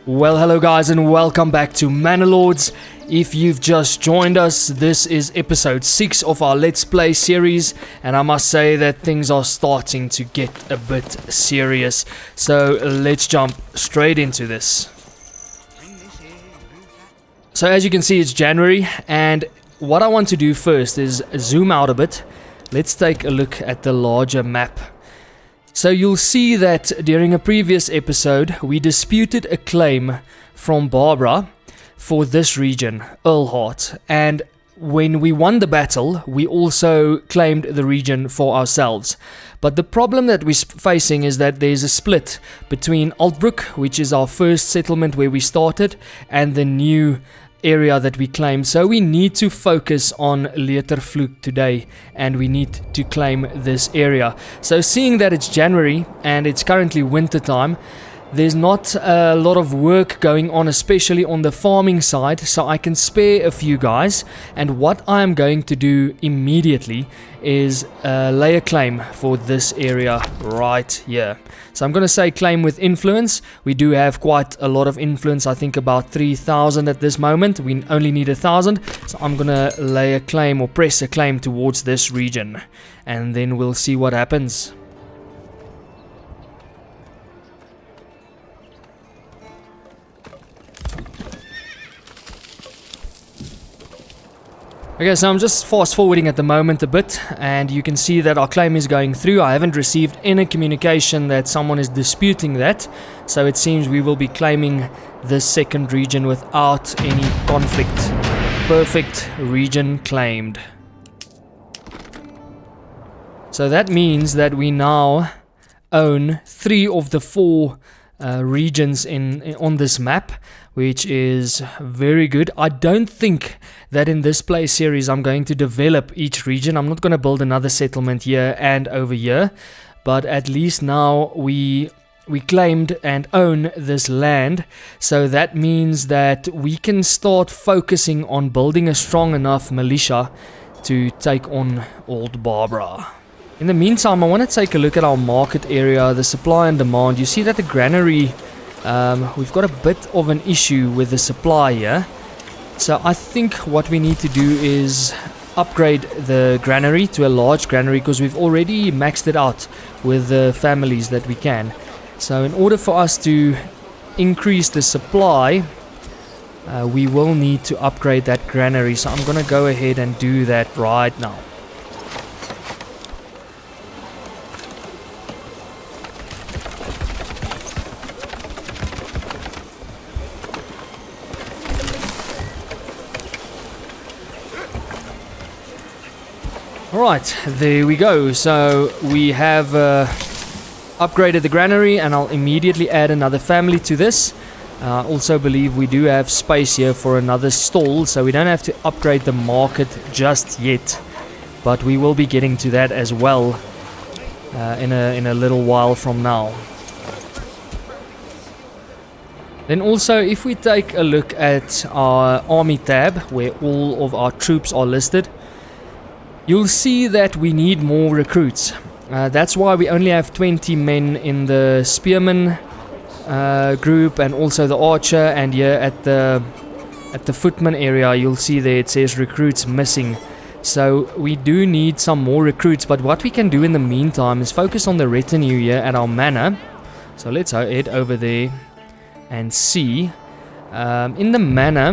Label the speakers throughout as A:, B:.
A: Well, hello guys and welcome back to Manor Lords. If you've just joined us, this is episode 6 of our Let's Play series, and I must say that things are starting to get a bit serious. So let's jump straight into this. So as you can see, it's January, and what I want to do first is zoom out a bit. Let's take a look at the larger map. So you'll see that during a previous episode, we disputed a claim from Barbara for this region, Earlhart, and when we won the battle, we also claimed the region for ourselves. But the problem that we're facing is that there's a split between Altbrook, which is our first settlement where we started, and the new area that we claimed. So we need to focus on Letervloek today, and we need to claim this area. So seeing that it's January and it's currently winter time, there's not a lot of work going on, especially on the farming side, so I can spare a few guys. And what I'm going to do immediately is lay a claim for this area right here. So I'm going to say claim with influence. We do have quite a lot of influence, I think about 3,000 at this moment. We only need 1,000, so I'm going to lay a claim or press a claim towards this region, and then we'll see what happens. Okay, so I'm just fast forwarding at the moment a bit, and you can see that our claim is going through. I haven't received any communication that someone is disputing that, so it seems we will be claiming this second region without any conflict. Perfect, region claimed. So that means that we now own 3 of the 4 regions on this map, which is very good. I don't think that in this play series I'm going to develop each region. I'm not going to build another settlement here and over here, but at least now we claimed and own this land, so that means that we can start focusing on building a strong enough militia to take on old Barbara. In the meantime, I want to take a look at our market area, the supply and demand. You see that the granary, we've got a bit of an issue with the supply here. So I think what we need to do is upgrade the granary to a large granary, because we've already maxed it out with the families that we can. So in order for us to increase the supply, we will need to upgrade that granary. So I'm going to go ahead and do that right now. Alright, there we go. So we have upgraded the granary, and I'll immediately add another family to this. I also believe we do have space here for another stall, so we don't have to upgrade the market just yet. But we will be getting to that as well in a little while from now. Then also, if we take a look at our army tab, where all of our troops are listed, you'll see that we need more recruits. That's why we only have 20 men in the spearman group, and also the archer, and here at the footman area you'll see there it says recruits missing. So we do need some more recruits, but what we can do in the meantime is focus on the retinue here at our manor. So let's head over there and see. In the manor,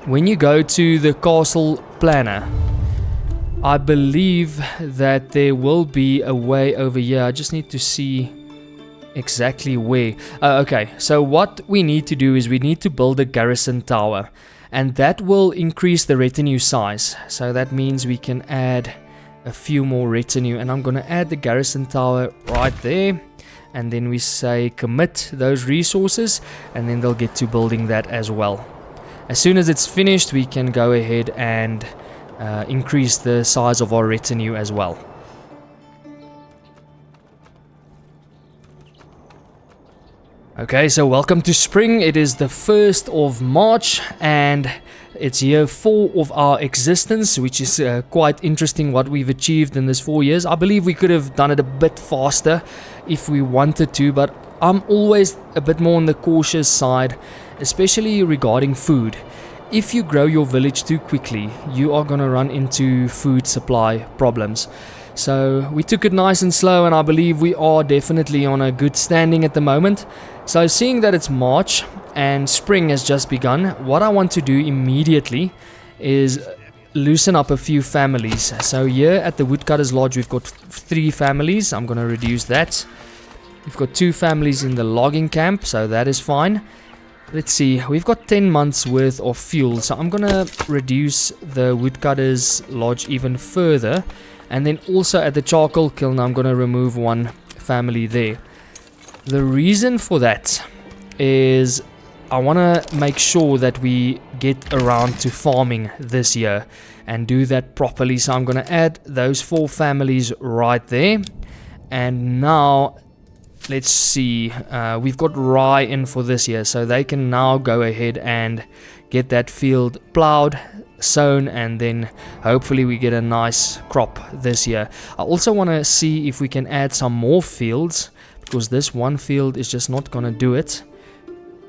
A: when you go to the castle planner, I believe that there will be a way over here. I just need to see exactly where. Okay, so what we need to do is we need to build a garrison tower, and that will increase the retinue size. So that means we can add a few more retinue, and I'm going to add the garrison tower right there, and then we say commit those resources, and then they'll get to building that as well. As soon as it's finished, we can go ahead and increase the size of our retinue as well. Okay, so welcome to spring. It is the 1st of March, and it's year 4 of our existence, which is quite interesting what we've achieved in this 4 years. I believe we could have done it a bit faster if we wanted to, but I'm always a bit more on the cautious side, especially regarding food. If you grow your village too quickly, you are going to run into food supply problems. So we took it nice and slow, and I believe we are definitely on a good standing at the moment. So seeing that it's March and spring has just begun, what I want to do immediately is loosen up a few families. So here at the Woodcutters Lodge we've got 3 families. I'm going to reduce that. We've got 2 families in the logging camp, so that is fine. Let's see, we've got 10 months worth of fuel, so I'm gonna reduce the Woodcutters Lodge even further. And then also at the charcoal kiln I'm gonna remove 1 family there. The reason for that is I wanna make sure that we get around to farming this year and do that properly. So I'm gonna add those 4 families right there. And now let's see, we've got rye in for this year, so they can now go ahead and get that field plowed, sown, and then hopefully we get a nice crop this year. I also want to see if we can add some more fields, because this one field is just not going to do it.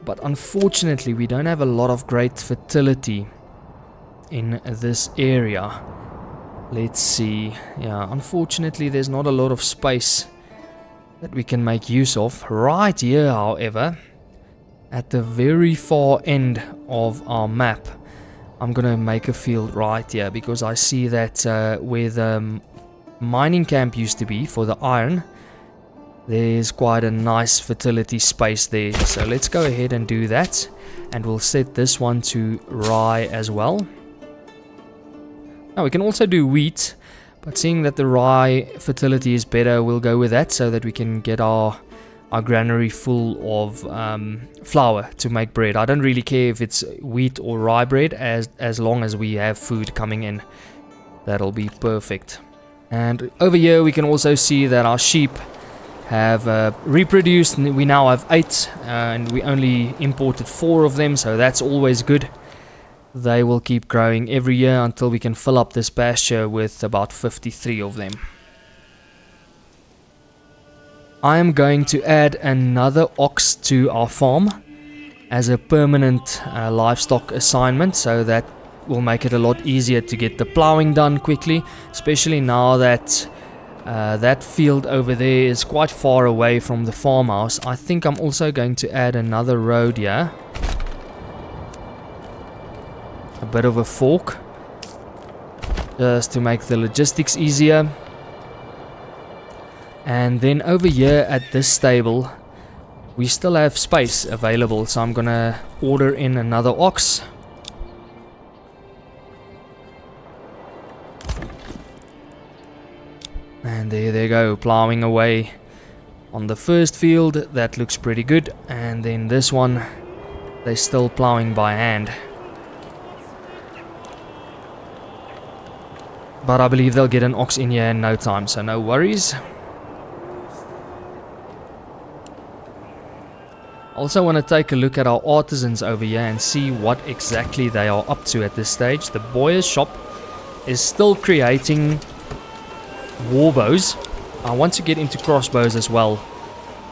A: But unfortunately we don't have a lot of great fertility in this area. Let's see, yeah, unfortunately there's not a lot of space that we can make use of. Right here, however, at the very far end of our map, I'm gonna make a field right here, because I see that where the mining camp used to be for the iron, there's quite a nice fertility space there. So let's go ahead and do that, and we'll set this one to rye as well. Now we can also do wheat, but seeing that the rye fertility is better, we'll go with that so that we can get our granary full of flour to make bread. I don't really care if it's wheat or rye bread, as long as we have food coming in. That'll be perfect. And over here we can also see that our sheep have reproduced. We now have 8, and we only imported 4 of them, so that's always good. They will keep growing every year until we can fill up this pasture with about 53 of them. I am going to add another ox to our farm as a permanent livestock assignment, so that will make it a lot easier to get the plowing done quickly, especially now that that field over there is quite far away from the farmhouse. I think I'm also going to add another road here. A bit of a fork, just to make the logistics easier. And then over here at this stable we still have space available, so I'm gonna order in another ox. And there they go, plowing away on the first field. That looks pretty good. And then this one, they're still plowing by hand. But I believe they'll get an ox in here in no time, so no worries. Also want to take a look at our artisans over here and see what exactly they are up to at this stage. The boyer's shop is still creating warbows. I want to get into crossbows as well.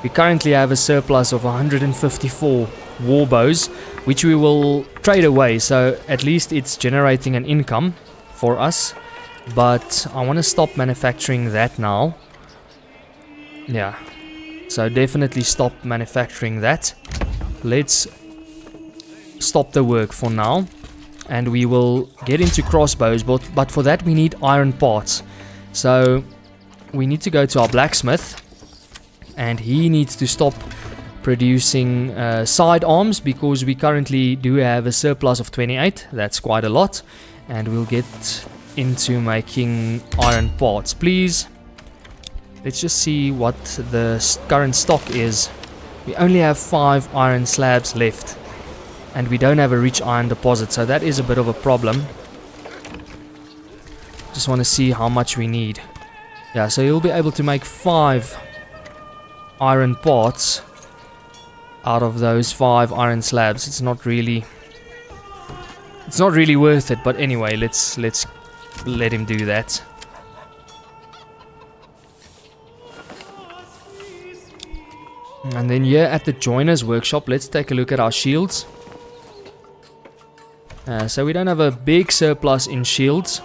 A: We currently have a surplus of 154 warbows, which we will trade away, so at least it's generating an income for us. But I want to stop manufacturing that now. Yeah, so definitely stop manufacturing that. Let's stop the work for now, and we will get into crossbows, but for that we need iron parts. So we need to go to our blacksmith, and he needs to stop producing sidearms, because we currently do have a surplus of 28. That's quite a lot, and we'll get into making iron parts. Please, let's just see what the current stock is. We only have 5 iron slabs left, and we don't have a rich iron deposit, so that is a bit of a problem. Just want to see how much we need. Yeah, so you'll be able to make 5 iron parts out of those 5 iron slabs. It's not really worth it, but anyway, let's let him do that. And then here at the joiner's workshop, let's take a look at our shields. So we don't have a big surplus in shields,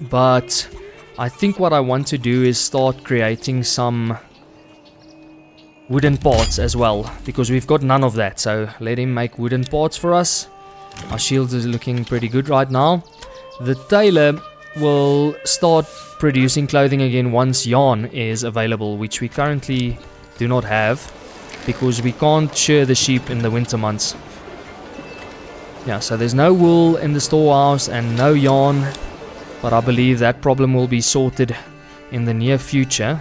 A: but I think what I want to do is start creating some wooden parts as well, because we've got none of that. So let him make wooden parts for us. Our shields is looking pretty good right now. The tailor will start producing clothing again once yarn is available, which we currently do not have because we can't shear the sheep in the winter months. Yeah, so there's no wool in the storehouse and no yarn, but I believe that problem will be sorted in the near future.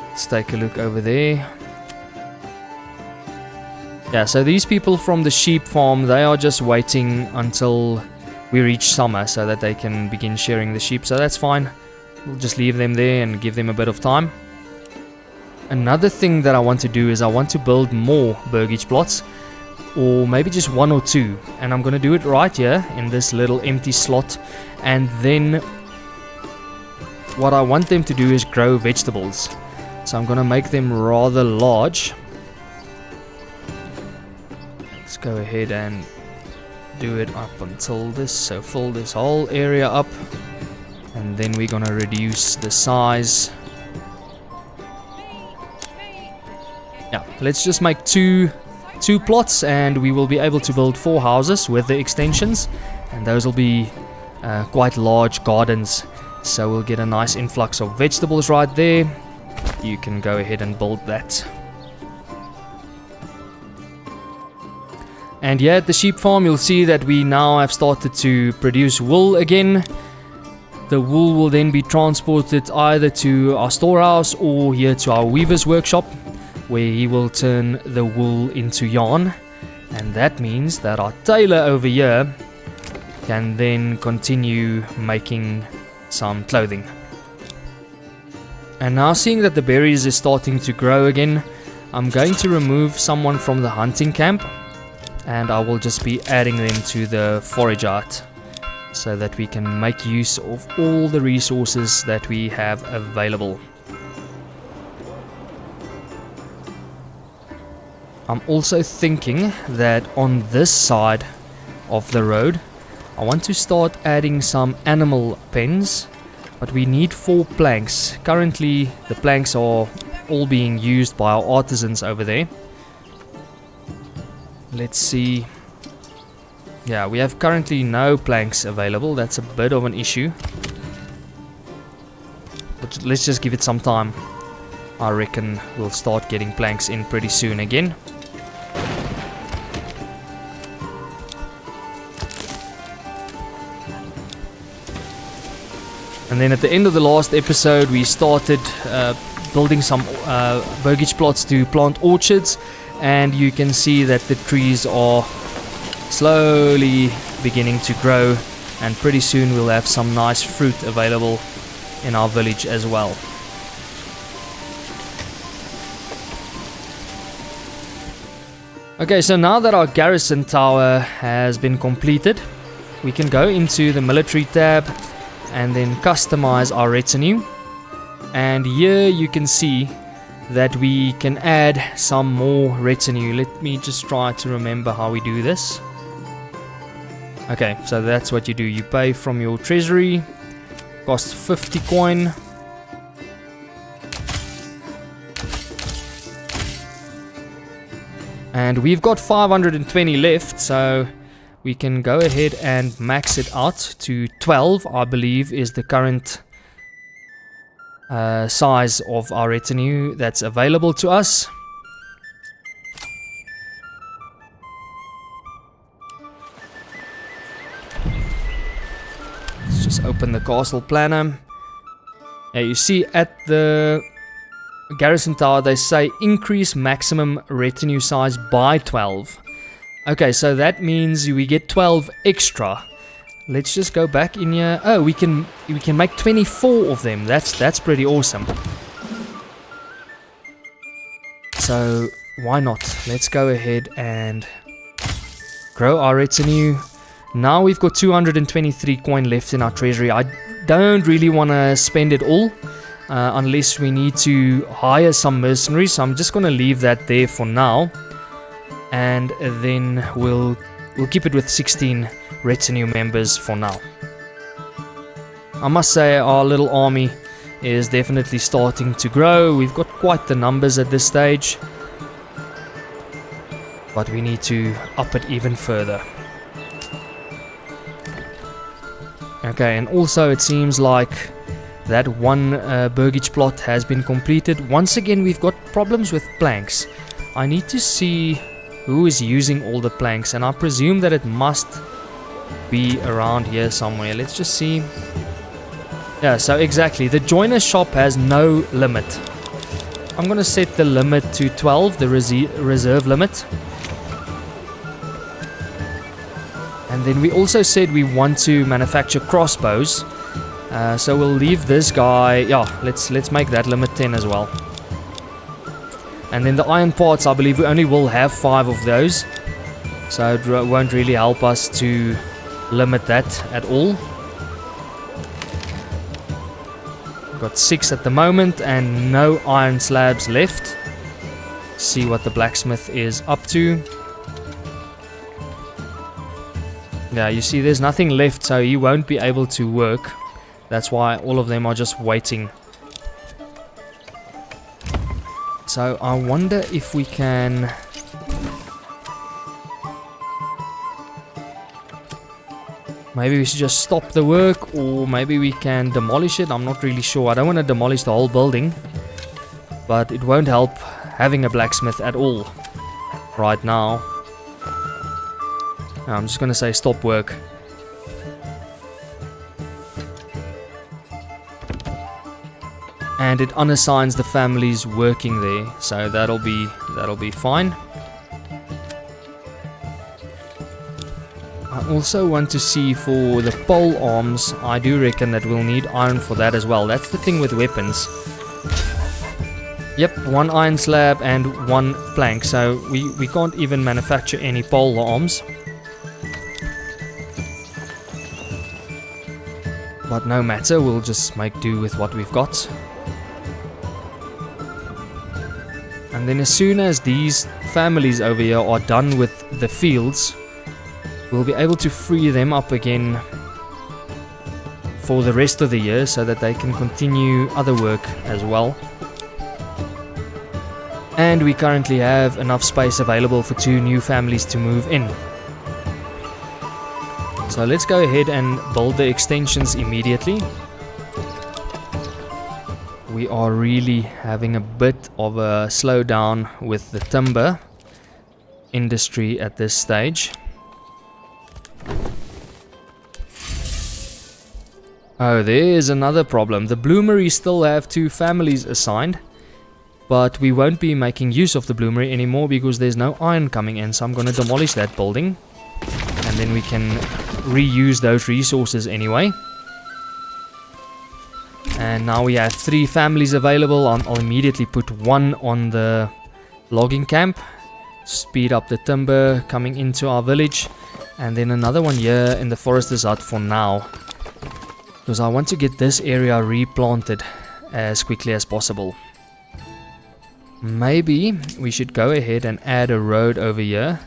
A: Let's take a look over there. Yeah, so these people from the sheep farm, they are just waiting until we reach summer so that they can begin shearing the sheep, so that's fine. We'll just leave them there and give them a bit of time. Another thing that I want to do is I want to build more burgage plots, or maybe just 1 or 2, and I'm going to do it right here in this little empty slot. And then what I want them to do is grow vegetables, so I'm going to make them rather large. Let's go ahead and do it up until this, so fill this whole area up, and then we're going to reduce the size. Yeah, let's just make two plots and we will be able to build 4 houses with the extensions, and those will be quite large gardens, so we'll get a nice influx of vegetables right there. You can go ahead and build that. And yeah, at the sheep farm you'll see that we now have started to produce wool again. The wool will then be transported either to our storehouse or here to our weaver's workshop, where he will turn the wool into yarn, and that means that our tailor over here can then continue making some clothing. And now, seeing that the berries is starting to grow again, I'm going to remove someone from the hunting camp, and I will just be adding them to the forage art so that we can make use of all the resources that we have available. I'm also thinking that on this side of the road I want to start adding some animal pens, but we need 4 planks. Currently the planks are all being used by our artisans over there. Let's see. Yeah, we have currently no planks available. That's a bit of an issue, but let's just give it some time. I reckon we'll start getting planks in pretty soon again. And then at the end of the last episode we started building some burgage plots to plant orchards, and you can see that the trees are slowly beginning to grow, and pretty soon we'll have some nice fruit available in our village as well. Okay, so now that our garrison tower has been completed, we can go into the military tab and then customize our retinue. And here you can see that we can add some more retinue. Let me just try to remember how we do this. Okay, so that's what you do. You pay from your treasury, costs 50 coin. And we've got 520 left, so we can go ahead and max it out to 12, I believe, is the current size of our retinue that's available to us. Let's just open the castle planner. Yeah, you see at the garrison tower they say increase maximum retinue size by 12. Okay, so that means we get 12 extra. Let's just go back in here. Oh, we can make 24 of them. That's pretty awesome. So why not? Let's go ahead and grow our retinue. Now we've got 223 coin left in our treasury. I don't really want to spend it all. unless we need to hire some mercenaries. So I'm just going to leave that there for now, and then we'll keep it with 16 retinue members for now. I must say our little army is definitely starting to grow. We've got quite the numbers at this stage, but we need to up it even further. Okay, and also it seems like that one burgage plot has been completed. Once again, we've got problems with planks. I need to see who is using all the planks, and I presume that it must be around here somewhere. Let's just see. Yeah, so exactly, the joiner shop has no limit. I'm gonna set the limit to 12, the reserve limit. And then we also said we want to manufacture crossbows. So we'll leave this guy. Yeah, let's make that limit 10 as well. And then the iron parts, I believe we only will have 5 of those. So it won't really help us to limit that at all. Got 6 at the moment and no iron slabs left. See what the blacksmith is up to. Yeah, you see there's nothing left, so he won't be able to work. That's why all of them are just waiting. So I wonder if we can... Maybe we should just stop the work, or maybe we can demolish it. I'm not really sure. I don't want to demolish the whole building, but it won't help having a blacksmith at all right now. I'm just going to say stop work. And it unassigns the families working there, so that'll be fine. I also want to see for the pole arms. I do reckon that we'll need iron for that as well. That's the thing with weapons. Yep, 1 iron slab and 1 plank, so we can't even manufacture any pole arms. But no matter, we'll just make do with what we've got. And then as soon as these families over here are done with the fields, we'll be able to free them up again for the rest of the year so that they can continue other work as well. And we currently have enough space available for 2 new families to move in. So let's go ahead and build the extensions immediately. We are really having a bit of a slowdown with the timber industry at this stage. Oh, there's another problem. The bloomery still have 2 families assigned, but we won't be making use of the bloomery anymore because there's no iron coming in. So I'm going to demolish that building, and then we can reuse those resources anyway. And now we have 3 families available. I'll immediately put 1 on the logging camp, speed up the timber coming into our village, and then another one here in the forester's hut for now, because I want to get this area replanted as quickly as possible. Maybe we should go ahead and add a road over here.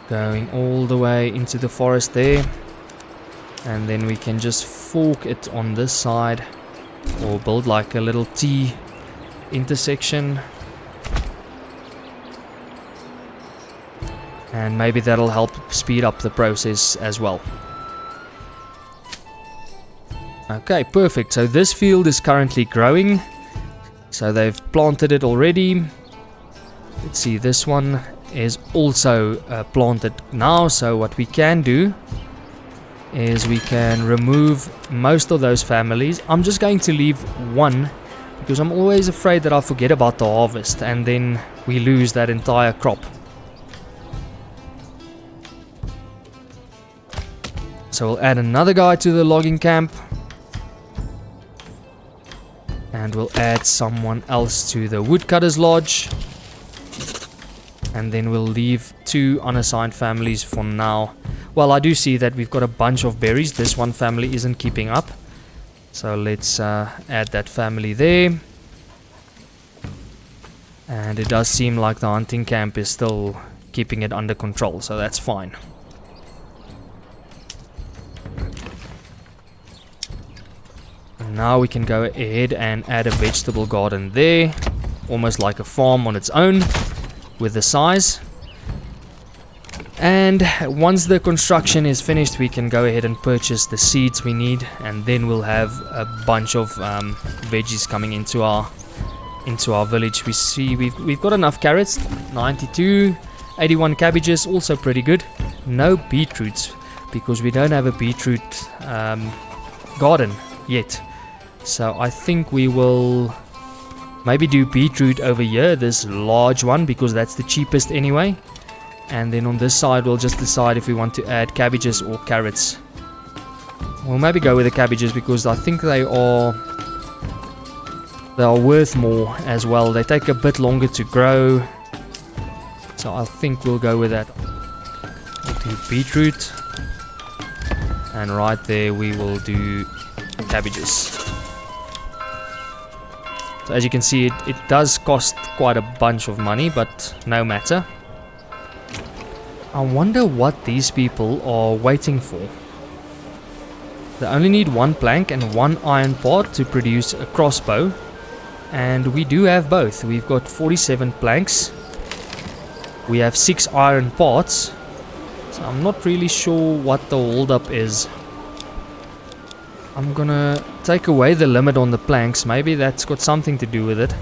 A: Going all the way into the forest there, and then we can just fork it on this side, or build like a little T intersection, and maybe that'll help speed up the process as well. Okay, perfect. So this field is currently growing, so they've planted it already. Let's see, this one is also planted now. So what we can do is we can remove most of those families. I'm just going to leave 1 because I'm always afraid that I forget about the harvest and then we lose that entire crop. So we'll add another guy to the logging camp, and we'll add someone else to the woodcutter's lodge. And then we'll leave 2 unassigned families for now. Well, I do see that we've got a bunch of berries. This one family isn't keeping up. So let's add that family there. And it does seem like the hunting camp is still keeping it under control, so that's fine. And now we can go ahead and add a vegetable garden there. Almost like a farm on its own with the size. And once the construction is finished, we can go ahead and purchase the seeds we need, and then we'll have a bunch of veggies coming into our village. We see we've got enough carrots, 92, 81 cabbages, also pretty good. No beetroots because we don't have a beetroot garden yet. So I think we will maybe do beetroot over here, this large one, because that's the cheapest anyway. And then on this side we'll just decide if we want to add cabbages or carrots. We'll maybe go with the cabbages because I think they are worth more as well. They take a bit longer to grow. So I think we'll go with that. We'll do beetroot. And right there we will do cabbages. So as you can see, it does cost quite a bunch of money, but no matter. I wonder what these people are waiting for. They only need 1 plank and 1 iron part to produce a crossbow. And we do have both. We've got 47 planks. We have 6 iron parts. So I'm not really sure what the holdup is. I'm gonna take away the limit on the planks. Maybe that's got something to do with it.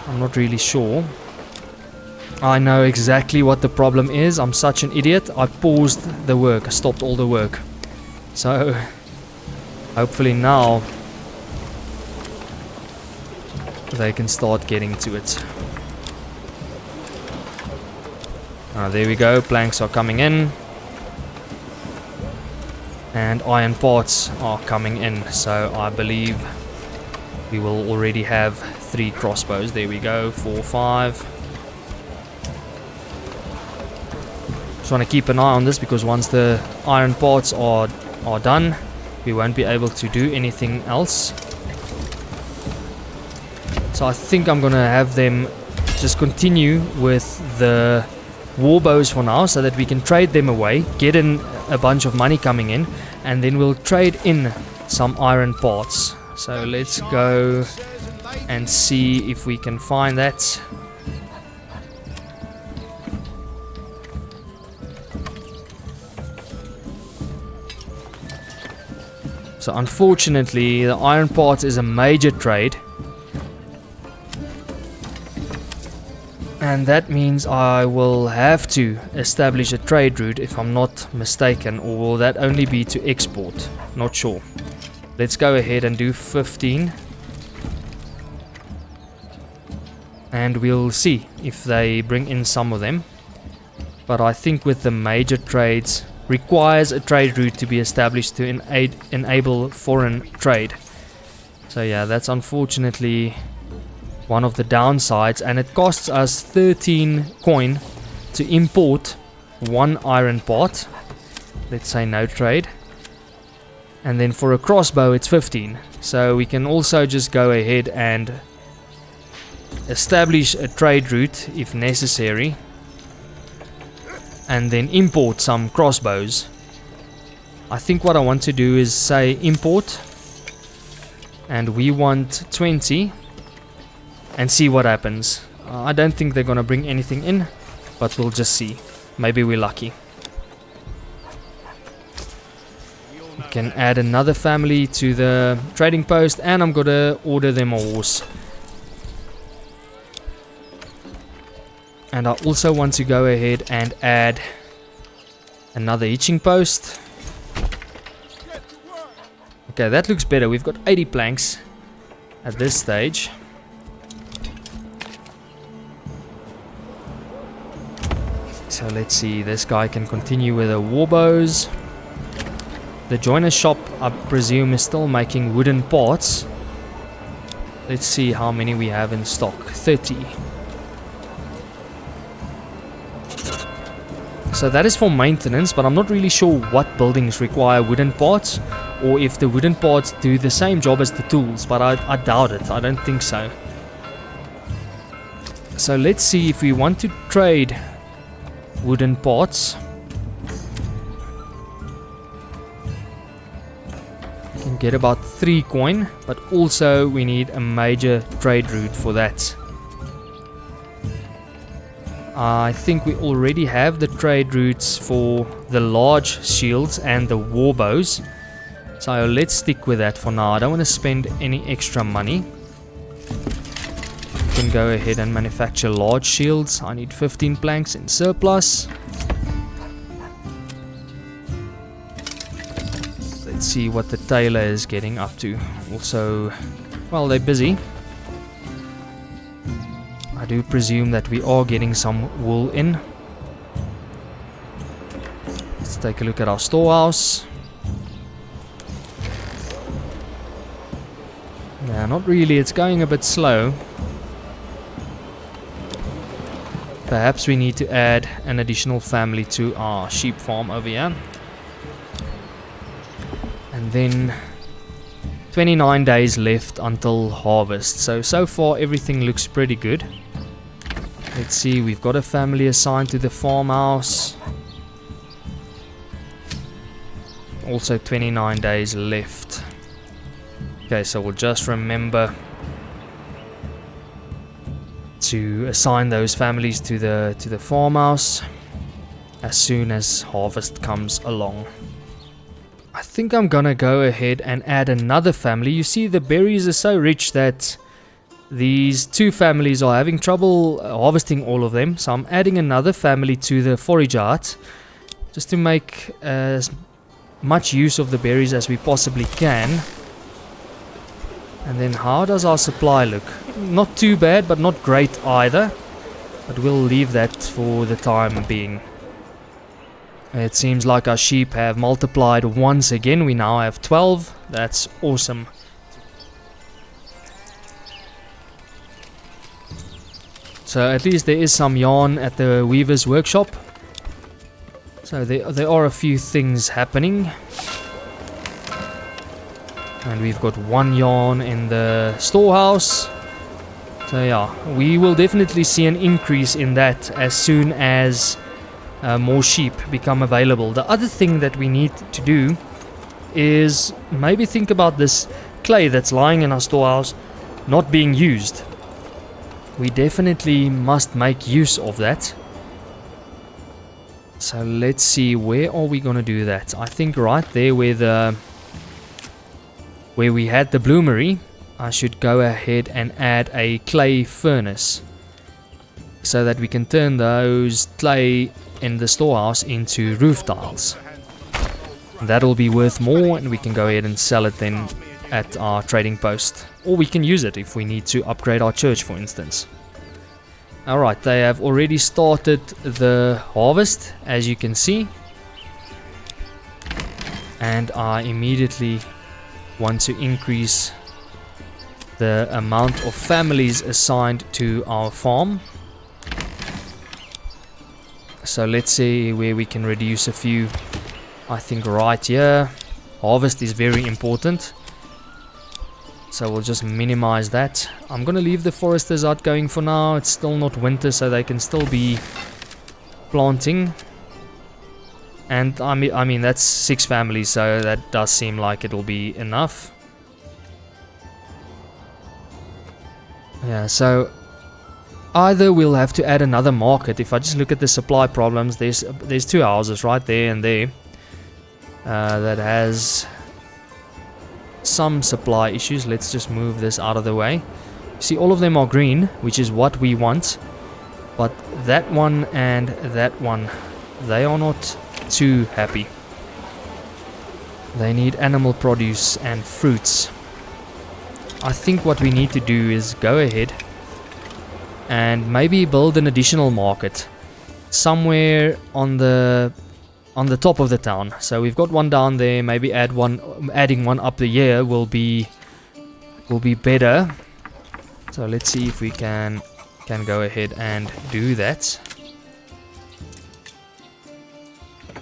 A: I'm not really sure. I know exactly what the problem is. I'm such an idiot. I paused the work. I stopped all the work. So hopefully now they can start getting to it. There we go. Planks are coming in. And iron parts are coming in. So I believe we will already have 3 crossbows. There we go. 4, 5. Just want to keep an eye on this because once the iron parts are done, we won't be able to do anything else. So I think I'm gonna have them just continue with the war bows for now, so that we can trade them away, get in a bunch of money coming in, and then we'll trade in some iron parts. So let's go and see if we can find that. So unfortunately the iron parts is a major trade, and that means I will have to establish a trade route if I'm not mistaken, or will that only be to export? Not sure. Let's go ahead and do 15 and we'll see if they bring in some of them. But I think with the major trades requires a trade route to be established to enable foreign trade. So yeah, that's unfortunately one of the downsides, and it costs us 13 coin to import 1 iron part. Let's say no trade. And then for a crossbow it's 15. So we can also just go ahead and establish a trade route if necessary, and then import some crossbows. I think what I want to do is say import, and we want 20, and see what happens. I don't think they're gonna bring anything in, but we'll just see. Maybe we're lucky. We can add another family to the trading post, and I'm gonna order them a horse. And I also want to go ahead and add another hitching post. Okay, that looks better. We've got 80 planks at this stage. So let's see, this guy can continue with the warbows. The joiner shop, I presume, is still making wooden parts. Let's see how many we have in stock. 30. So that is for maintenance, but I'm not really sure what buildings require wooden parts, or if the wooden parts do the same job as the tools, but I doubt it. I don't think so. So let's see if we want to trade wooden parts. We can get about 3 coin, but also we need a major trade route for that. I think we already have the trade routes for the large shields and the war bows. So let's stick with that for now. I don't want to spend any extra money. We can go ahead and manufacture large shields. I need 15 planks in surplus. Let's see what the tailor is getting up to. Also, well, they're busy. I do presume that we are getting some wool in. Let's take a look at our storehouse. Yeah, not really. It's going a bit slow. Perhaps we need to add an additional family to our sheep farm over here. And then 29 days left until harvest. So far everything looks pretty good. Let's see, we've got a family assigned to the farmhouse. Also 29 days left. Okay, so we'll just remember to assign those families to the farmhouse as soon as harvest comes along. I think I'm gonna go ahead and add another family. You see, the berries are so rich that these 2 families are having trouble harvesting all of them. So I'm adding another family to the forage hut just to make as much use of the berries as we possibly can. And then how does our supply look? Not too bad, but not great either. But we'll leave that for the time being. It seems like our sheep have multiplied once again. We now have 12. That's awesome. So at least there is some yarn at the weaver's workshop. So there are a few things happening. And we've got 1 yarn in the storehouse. So yeah, we will definitely see an increase in that as soon as more sheep become available. The other thing that we need to do is maybe think about this clay that's lying in our storehouse not being used. We definitely must make use of that. So let's see, where are we gonna do that? I think right there where we had the bloomery, I should go ahead and add a clay furnace so that we can turn those clay in the storehouse into roof tiles. That'll be worth more, and we can go ahead and sell it then at our trading post, or we can use it if we need to upgrade our church, for instance. Alright, they have already started the harvest, as you can see, and I immediately want to increase the amount of families assigned to our farm. So let's see where we can reduce a few. I think right here, harvest is very important. So we'll just minimize that. I'm gonna leave the foresters out going for now. It's still not winter, so they can still be planting. And I mean that's 6 families, so that does seem like it'll be enough. Yeah, so either we'll have to add another market. If I just look at the supply problems, there's 2 houses right there and there that has some supply issues. Let's just move this out of the way. See, all of them are green, which is what we want, but that one and that one, they are not too happy. They need animal produce and fruits. I think what we need to do is go ahead and maybe build an additional market somewhere on the top of the town. So we've got one down there. Maybe adding one up the year will be better. So let's see if we can go ahead and do that.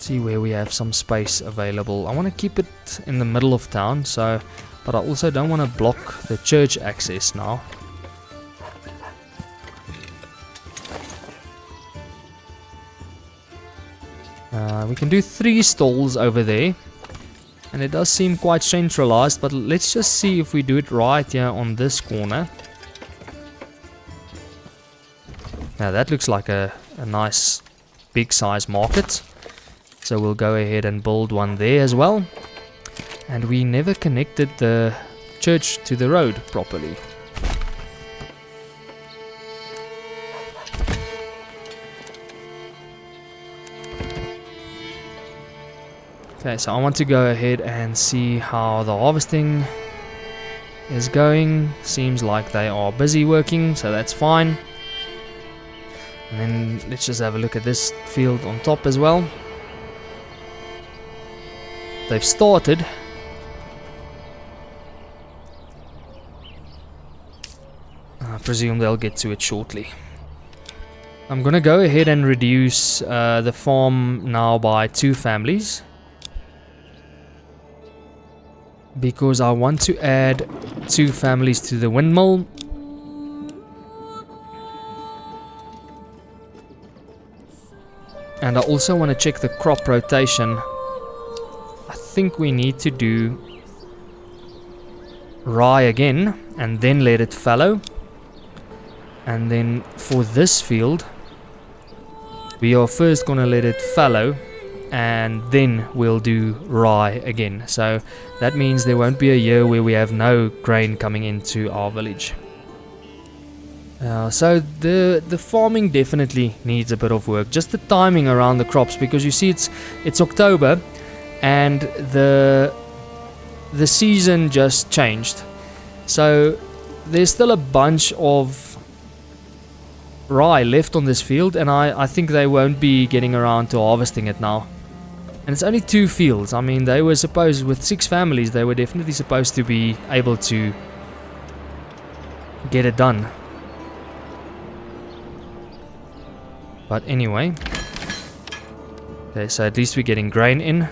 A: See where we have some space available. I want to keep it in the middle of town, so, but I also don't want to block the church access now. We can do 3 stalls over there, and it does seem quite centralized, but let's just see if we do it right here on this corner. Now that looks like a nice big size market, so we'll go ahead and build one there as well. And we never connected the church to the road properly. Okay, so I want to go ahead and see how the harvesting is going. Seems like they are busy working, so that's fine. And then let's just have a look at this field on top as well. They've started. I presume they'll get to it shortly. I'm gonna go ahead and reduce the farm now by 2 families, because I want to add 2 families to the windmill. And I also want to check the crop rotation. I think we need to do rye again and then let it fallow. And then for this field, we are first going to let it fallow, and then we'll do rye again. So that means there won't be a year where we have no grain coming into our village. So the farming definitely needs a bit of work. Just the timing around the crops, because you see it's October and the season just changed. So there's still a bunch of rye left on this field, and I think they won't be getting around to harvesting it now. And it's only 2 fields. I mean, they were supposed, with 6 families, they were definitely supposed to be able to get it done. But anyway. Okay, so at least we're getting grain in.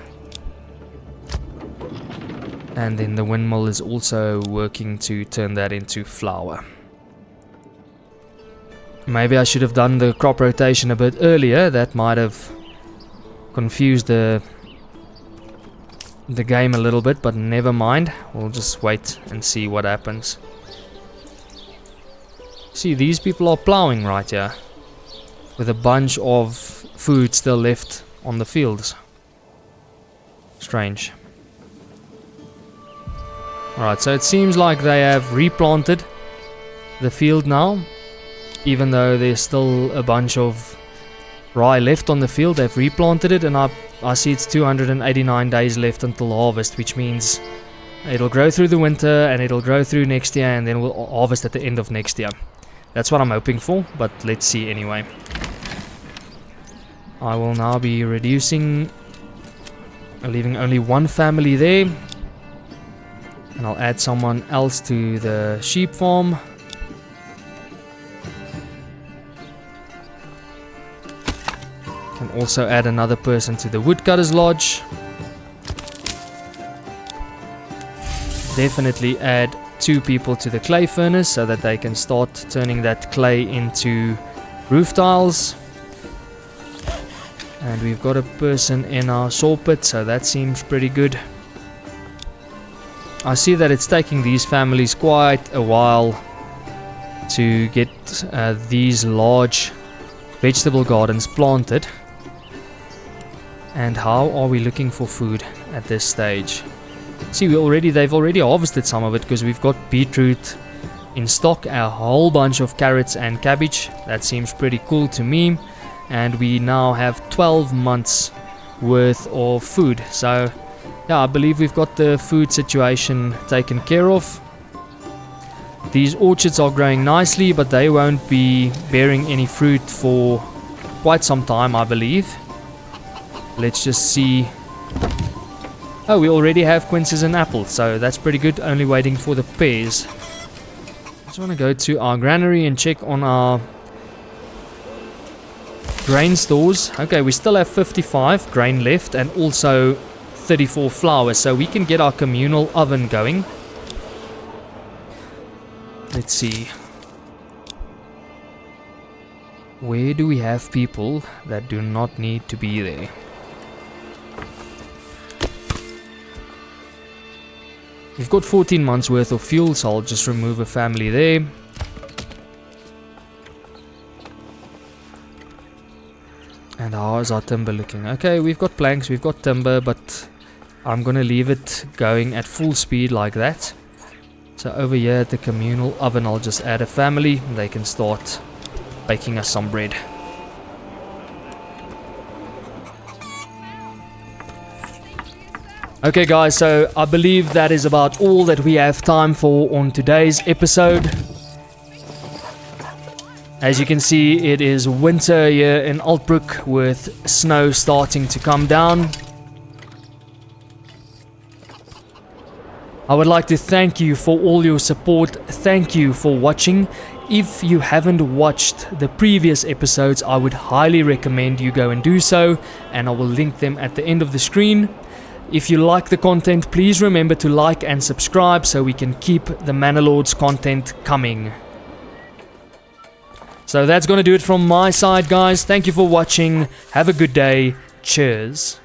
A: And then the windmill is also working to turn that into flour. Maybe I should have done the crop rotation a bit earlier. That might have confused the game a little bit, but never mind. We'll just wait and see what happens. See, these people are plowing right here, with a bunch of food still left on the fields. Strange. Alright, so it seems like they have replanted the field now. Even though there's still a bunch of rye left on the field, they've replanted it, and I see it's 289 days left until harvest, which means it'll grow through the winter and it'll grow through next year, and then we'll harvest at the end of next year. That's what I'm hoping for, but let's see anyway. I will now be reducing, leaving only 1 family there, and I'll add someone else to the sheep farm. Can also add another person to the woodcutter's lodge. Definitely add 2 people to the clay furnace so that they can start turning that clay into roof tiles. And we've got a person in our saw pit, so that seems pretty good. I see that it's taking these families quite a while to get these large vegetable gardens planted. And how are we looking for food at this stage? See, they've already harvested some of it, because we've got beetroot in stock, a whole bunch of carrots and cabbage. That seems pretty cool to me. And we now have 12 months worth of food. So yeah, I believe we've got the food situation taken care of. These orchards are growing nicely, but they won't be bearing any fruit for quite some time, I believe. Let's just see. Oh, we already have quinces and apples, so that's pretty good. Only waiting for the pears. I just want to go to our granary and check on our Grain stores. Okay, we still have 55 grain left and also 34 flour, so we can get our communal oven going. Let's see. Where do we have people that do not need to be there? We've got 14 months worth of fuel, so I'll just remove a family there. And how is our timber looking? Okay, we've got planks, we've got timber, but I'm gonna leave it going at full speed like that. So over here at the communal oven, I'll just add a family and they can start baking us some bread. Okay guys, so I believe that is about all that we have time for on today's episode. As you can see, it is winter here in Altbrook with snow starting to come down. I would like to thank you for all your support. Thank you for watching. If you haven't watched the previous episodes, I would highly recommend you go and do so, and I will link them at the end of the screen. If you like the content, please remember to like and subscribe so we can keep the Manor Lords content coming. So that's going to do it from my side, guys. Thank you for watching. Have a good day. Cheers.